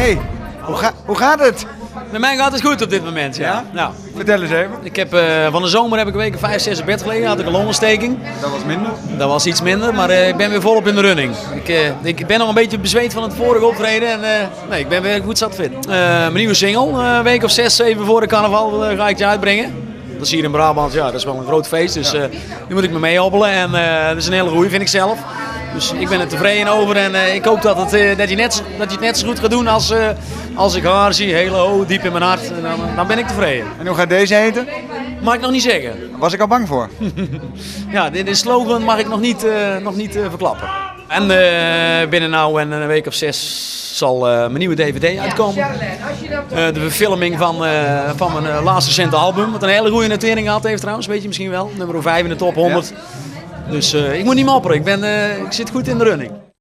Hey, hoe gaat het? Met mij gaat het goed op dit moment, ja. Ja? Nou, Vertel eens even. ik heb, van de zomer heb ik een week of 5, 6 op bed gelegen. Had ik een longontsteking. Dat was minder. Dat was iets minder, maar ik ben weer volop in de running. Ik ben nog een beetje bezweet van het vorige optreden. En nee, ik ben weer goed zat fit. Mijn nieuwe single, een week of 6, 7 voor de carnaval ga ik die uitbrengen. Dat is hier in Brabant, ja, dat is wel een groot feest. Dus die moet ik me mee hobbelen. En dat is een hele goeie, vind ik zelf. Dus ik ben er tevreden over en ik hoop dat je het net zo goed gaat doen als ik haar zie. Heel diep in mijn hart. En dan ben ik tevreden. En hoe gaat deze heten? Mag ik nog niet zeggen. Was ik al bang voor. Ja, de slogan mag ik nog niet verklappen. En binnen nou een week of 6 zal mijn nieuwe DVD uitkomen. De verfilming van mijn laatste recente album. Wat een hele goede notering gehad heeft trouwens, weet je misschien wel. Nummer 5 in de top 100. Dus ik moet niet mopperen, ik zit goed in de running.